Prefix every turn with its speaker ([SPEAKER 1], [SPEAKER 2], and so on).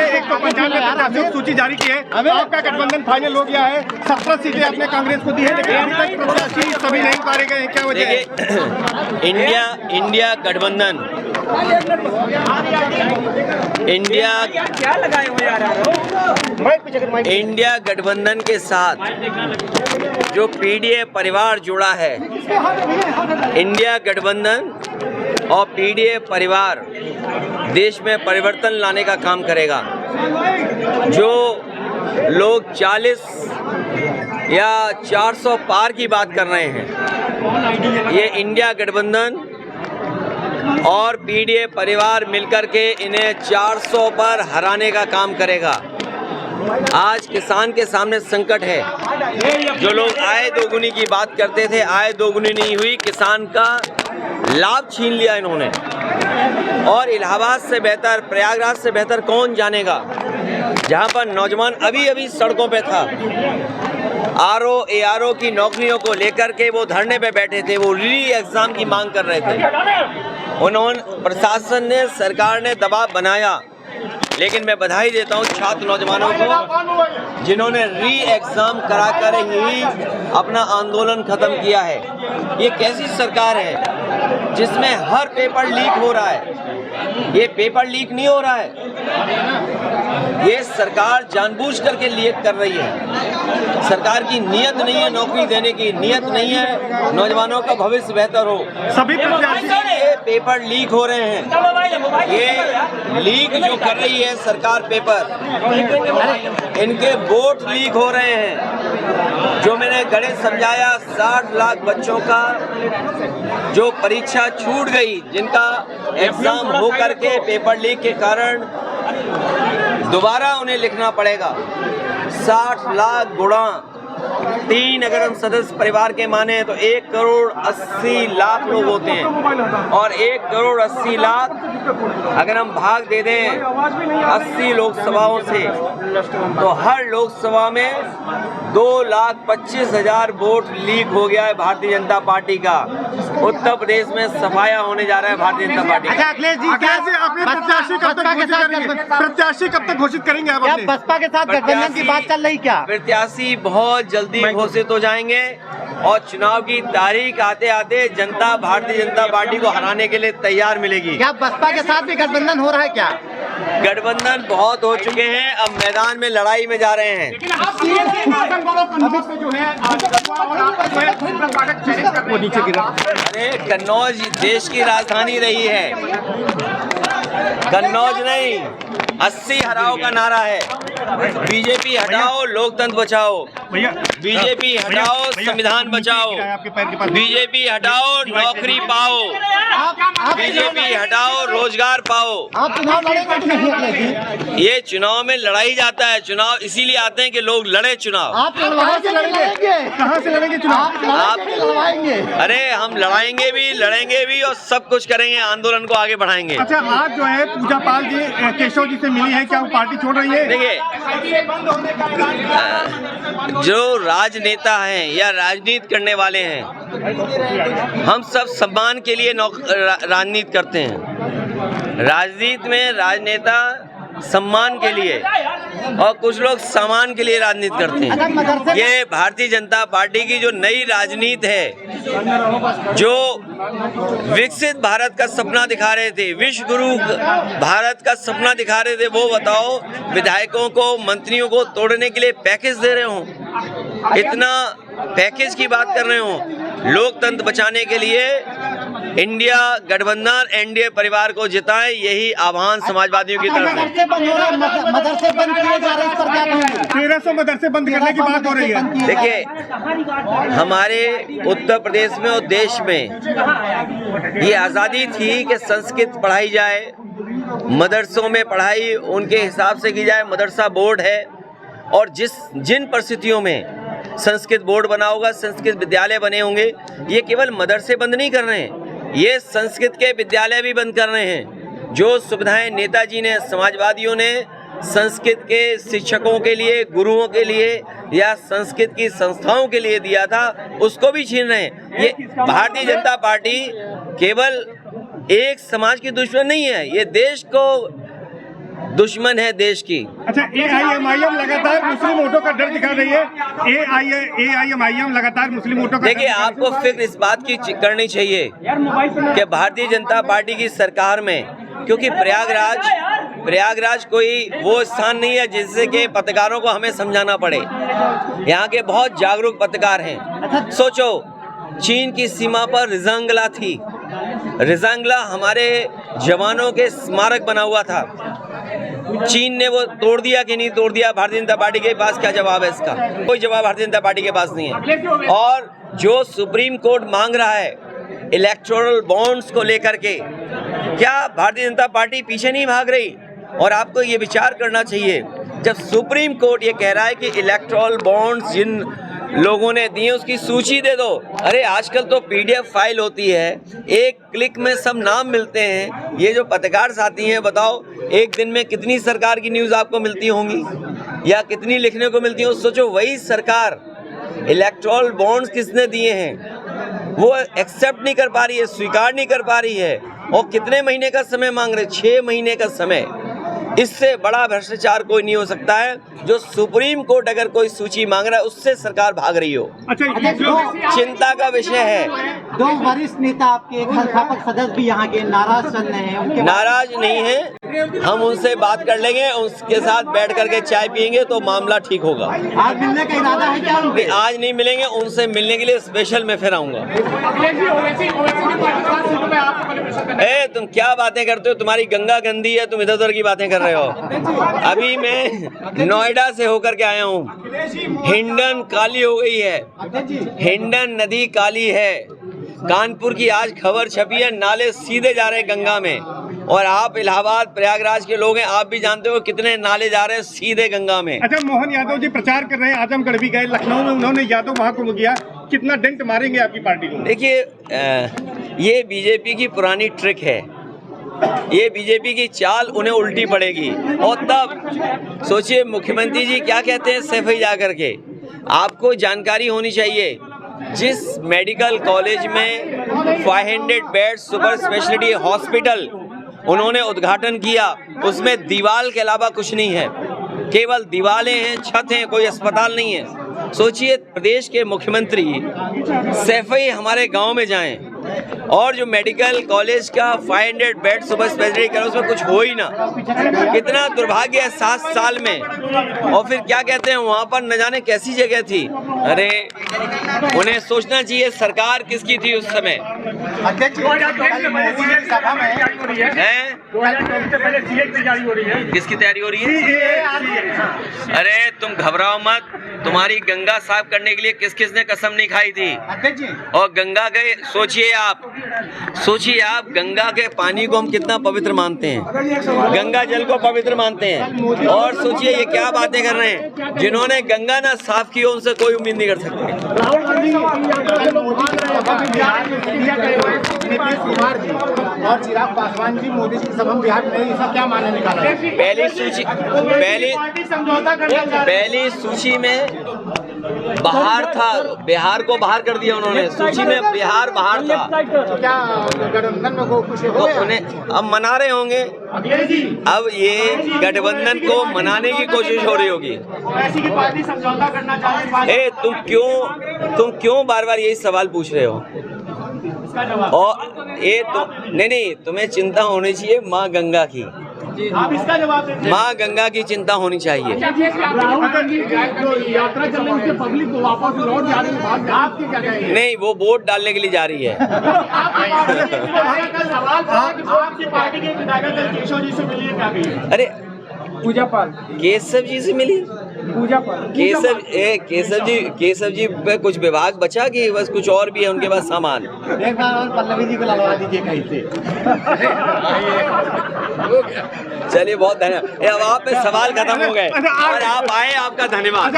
[SPEAKER 1] ने 195 प्रत्याशियों की सूची जारी की है। आपका गठबंधन फाइनल हो गया है, 17 सीटें आपने कांग्रेस को दी है, लेकिन अभी तक प्रत्याशी सभी नहीं उतारे गए हैं, क्या वजह है?
[SPEAKER 2] इंडिया गठबंधन इंडिया गठबंधन के साथ जो पीडीए परिवार जुड़ा है, इंडिया गठबंधन और पीडीए परिवार देश में परिवर्तन लाने का काम करेगा। जो लोग 40 या 400 पार की बात कर रहे हैं, ये इंडिया गठबंधन और पीडीए परिवार मिलकर के इन्हें 400 पर हराने का काम करेगा। आज किसान के सामने संकट है। जो लोग आय दोगुनी की बात करते थे, आय दोगुनी नहीं हुई, किसान का लाभ छीन लिया इन्होंने। और इलाहाबाद से बेहतर, प्रयागराज से बेहतर कौन जानेगा, जहां पर नौजवान अभी अभी सड़कों पे था। आरओ एआरओ की नौकरियों को लेकर के वो धरने पे बैठे थे, वो री एग्जाम की मांग कर रहे थे। प्रशासन ने, सरकार ने दबाव बनाया, लेकिन मैं बधाई देता हूं छात्र नौजवानों को जिन्होंने री एग्जाम कराकर ही अपना आंदोलन खत्म किया है। ये कैसी सरकार है जिसमें हर पेपर लीक हो रहा है? ये पेपर लीक नहीं हो रहा है, ये सरकार जानबूझ करके लीक कर रही है। सरकार की नीयत नहीं है नौकरी देने की, नीयत नहीं है नौजवानों का भविष्य बेहतर हो।
[SPEAKER 1] सभी
[SPEAKER 2] ये पेपर लीक हो रहे हैं, ये लीक जो कर रही है सरकार पेपर, इनके वोट लीक हो रहे हैं। जो मैंने गणित समझाया, 60 लाख बच्चों का जो परीक्षा छूट गई, जिनका एग्जाम हो करके पेपर लीक के कारण दोबारा उन्हें लिखना पड़ेगा। 60 लाख गुणा 3 अगर हम सदस्य परिवार के माने तो 1 करोड़ 80 लाख लोग होते हैं। और 1 करोड़ 80 लाख अगर हम भाग दे दें 80 लोकसभाओं से, तो हर लोकसभा में 2,25,000 वोट लीक हो गया है भारतीय जनता पार्टी का। उत्तर प्रदेश में सफाया होने जा रहा है भारतीय जनता पार्टी का।
[SPEAKER 1] अच्छा अखिलेश जी, अपने प्रत्याशी कब तक घोषित करेंगे आप?
[SPEAKER 3] बसपा के साथ गठबंधन की बात चल रही क्या?
[SPEAKER 2] प्रत्याशी बहुत जल्दी घोषित हो जाएंगे और चुनाव की तारीख आते आते जनता भारतीय जनता पार्टी को हराने के लिए तैयार मिलेगी।
[SPEAKER 3] क्या बसपा के साथ भी गठबंधन हो रहा है क्या?
[SPEAKER 2] गठबंधन बहुत हो चुके हैं, अब मैदान में लड़ाई में जा रहे हैं। अरे कन्नौज देश की राजधानी रही है, कन्नौज नहीं। 80 हराओ का नारा है। बीजेपी हटाओ, लोकतंत्र बचाओ। बीजेपी हटाओ, संविधान बचाओ। बीजेपी हटाओ, नौकरी पाओ। बीजेपी हटाओ, रोजगार पाओ।
[SPEAKER 3] आप चुनाव लड़ेंगे कि नहीं अखिलेश?
[SPEAKER 2] ये चुनाव में लड़ाई जाता है। चुनाव इसीलिए आते हैं कि लोग लड़े चुनाव।
[SPEAKER 3] आप कहाँ से लड़ेंगे चुनाव?
[SPEAKER 2] आप
[SPEAKER 3] लड़वाएंगे?
[SPEAKER 2] अरे हम लड़ाएंगे भी, लड़ेंगे भी और सब कुछ करेंगे, आंदोलन को आगे बढ़ाएंगे।
[SPEAKER 1] अच्छा, आज जो है पूजा पाल जी केशव जी से मिली है, क्या वो पार्टी छोड़ रही है?
[SPEAKER 2] देखिए, जो राजनेता हैं या राजनीति करने वाले हैं, हम सब सम्मान के लिए राजनीति करते हैं। राजनीति में राजनेता सम्मान के लिए और कुछ लोग सामान के लिए राजनीति करते हैं। ये भारतीय जनता पार्टी की जो नई राजनीति है, जो विकसित भारत का सपना दिखा रहे थे, विश्व गुरु भारत का सपना दिखा रहे थे, वो बताओ विधायकों को, मंत्रियों को तोड़ने के लिए पैकेज दे रहे हो, इतना पैकेज की बात कर रहे हो। लोकतंत्र बचाने के लिए इंडिया गठबंधन एनडीए परिवार को जिताएं, यही आह्वान समाजवादियों की तरफ से।
[SPEAKER 3] मदरसे बंद किए जा रहे हैं, इस पर क्या कहेंगे?
[SPEAKER 1] 1300 मदरसे बंद करने की बात हो रही है।
[SPEAKER 2] देखिए, हमारे उत्तर प्रदेश में और देश में ये आज़ादी थी कि संस्कृत पढ़ाई जाए, मदरसों में पढ़ाई उनके हिसाब से की जाए। मदरसा बोर्ड है और जिन परिस्थितियों में संस्कृत बोर्ड बना होगा, संस्कृत विद्यालय बने होंगे, ये केवल मदरसे बंद नहीं कर रहे हैं, ये संस्कृत के विद्यालय भी बंद कर रहे हैं। जो सुविधाएं नेताजी ने, समाजवादियों ने संस्कृत के शिक्षकों के लिए, गुरुओं के लिए या संस्कृत की संस्थाओं के लिए दिया था, उसको भी छीन रहे हैं। ये भारतीय जनता पार्टी केवल एक समाज की दुश्मन नहीं है, ये देश को दुश्मन है देश की।
[SPEAKER 1] अच्छा, AIMIM लगातार मुस्लिम वोटों का डर दिखा रही है। AIMIM लगातार मुस्लिम वोटों का
[SPEAKER 2] देखिए, आपको फिक्र इस बात की करनी चाहिए कि भारतीय जनता पार्टी की सरकार में, क्योंकि प्रयागराज कोई वो स्थान नहीं है जिससे कि पत्रकारों को हमें समझाना पड़े। यहाँ के बहुत जागरूक पत्रकार हैं। सोचो, चीन की सीमा पर रिजांगला थी। रिजांगला हमारे जवानों के स्मारक बना हुआ था। चीन ने वो तोड़ दिया कि नहीं तोड़ दिया? भारतीय जनता पार्टी के पास क्या जवाब है इसका? कोई जवाब भारतीय जनता पार्टी के पास नहीं है। और जो सुप्रीम कोर्ट मांग रहा है इलेक्टोरल बॉन्ड्स को लेकर के, क्या भारतीय जनता पार्टी पीछे नहीं भाग रही? और आपको ये विचार करना चाहिए, जब सुप्रीम कोर्ट ये कह रहा है कि इलेक्टोरल बॉन्ड्स जिन लोगों ने दिए उसकी सूची दे दो। अरे आजकल तो PDF फाइल होती है, एक क्लिक में सब नाम मिलते हैं। ये जो पत्रकार साथी हैं, बताओ एक दिन में कितनी सरकार की न्यूज़ आपको मिलती होंगी या कितनी लिखने को मिलती हो? सोचो, वही सरकार इलेक्टोरल बॉन्ड्स किसने दिए हैं वो एक्सेप्ट नहीं कर पा रही है, स्वीकार नहीं कर पा रही है। और कितने महीने का समय मांग रहे? 6 महीने का समय। इससे बड़ा भ्रष्टाचार कोई नहीं हो सकता है। जो सुप्रीम कोर्ट अगर कोई सूची मांग रहा है उससे सरकार भाग रही हो।
[SPEAKER 1] अच्छा,
[SPEAKER 2] चिंता का विषय है।
[SPEAKER 3] 2 वरिष्ठ नेता आपके एक संस्थापक सदस्य भी यहाँ के नाराज चल रहे हैं, उनके
[SPEAKER 2] नाराज नहीं है, हम उनसे बात कर लेंगे, उसके साथ बैठ करके चाय पियेंगे तो मामला ठीक होगा।
[SPEAKER 3] आज मिलने का इरादा है क्या उनके?
[SPEAKER 2] आज नहीं मिलेंगे, उनसे मिलने के लिए स्पेशल मैं फिर आऊंगा। तुम क्या बातें करते हो? तुम्हारी गंगा गंदी है, तुम इधर उधर की बातें कर रहे हो। अभी मैं नोएडा से होकर के आया हूँ। हिंडन काली हो गई है, हिंडन नदी काली है। कानपुर की आज खबर छपी है, नाले सीधे जा रहे हैं गंगा में। और आप इलाहाबाद प्रयागराज के लोग हैं, आप भी जानते हो कितने नाले जा रहे हैं सीधे गंगा में।
[SPEAKER 1] अच्छा, मोहन यादव जी प्रचार कर रहे हैं, आजमगढ़ भी गए, लखनऊ में उन्होंने यादव महाकुंभ किया। कितना डेंट मारेंगे आपकी पार्टी को?
[SPEAKER 2] देखिए, ये बीजेपी की पुरानी ट्रिक है, ये बीजेपी की चाल उन्हें उल्टी पड़ेगी। और तब सोचिए मुख्यमंत्री जी क्या कहते हैं सैफई जा करके। आपको जानकारी होनी चाहिए, जिस मेडिकल कॉलेज में 500 बेड सुपर स्पेशलिटी हॉस्पिटल उन्होंने उद्घाटन किया, उसमें दीवार के अलावा कुछ नहीं है, केवल दीवारें हैं, छत हैं, कोई अस्पताल नहीं है। सोचिए प्रदेश के मुख्यमंत्री सैफई हमारे गांव में जाएं और जो मेडिकल कॉलेज का 500 बेड सुपर स्पेशलिटी कर उसमें कुछ हो ही ना। कितना दुर्भाग्य है 7 साल में। और फिर क्या कहते हैं वहाँ पर न जाने कैसी जगह थी। अरे उन्हें सोचना चाहिए सरकार किसकी थी उस समय। किसकी तैयारी हो रही है? अरे तुम घबराओ मत, तुम्हारी गंगा साफ करने के लिए किस किस ने कसम नहीं खाई थी। और गंगा के सोचिए आप गंगा के पानी को हम कितना पवित्र मानते हैं, गंगा जल को पवित्र मानते हैं। और सोचिए ये क्या बातें कर रहे हैं, जिन्होंने गंगा ना साफ की हो उनसे कोई उम्मीद नहीं कर सकते।
[SPEAKER 3] नीतीश कुमार जी और चिराग पासवान जी मोदी की सभा बिहार में, इसका क्या माने निकाला?
[SPEAKER 2] पहली सूची में बाहर था, बिहार को बाहर कर दिया उन्होंने, सूची में बिहार बाहर था।
[SPEAKER 3] तो क्या गठबंधन में को कुछ हो
[SPEAKER 2] तो उन्हें अब मना रहे होंगे, अब ये गठबंधन को मनाने की कोशिश हो रही होगी। तुम क्यों बार बार यही सवाल पूछ रहे हो? और ये तो नहीं, तुम्हें चिंता होनी चाहिए माँ गंगा की।
[SPEAKER 3] आप इसका जवाब दें।
[SPEAKER 2] माँ गंगा की चिंता होनी चाहिए।
[SPEAKER 3] यात्रा चलने से पब्लिक वापस लौट जा रही है, आपकी क्या कहेंगे?
[SPEAKER 2] नहीं, वो वोट डालने के लिए जा रही है।
[SPEAKER 3] आपकी पार्टी के विधायक केशव जी से मिलिए, क्या कहिए?
[SPEAKER 2] अरे
[SPEAKER 3] पूजा पाल
[SPEAKER 2] केशव जी से मिली?
[SPEAKER 3] पूजा पाल
[SPEAKER 2] केशव जी पे कुछ विभाग बचा कि बस कुछ और भी है उनके पास सामान?
[SPEAKER 3] एक बार और पल्लवी जी को लगवा दीजिए कहीं से।
[SPEAKER 2] चलिए बहुत धन्यवाद। अब आप पे सवाल खत्म हो गए और आप आए, आपका धन्यवाद।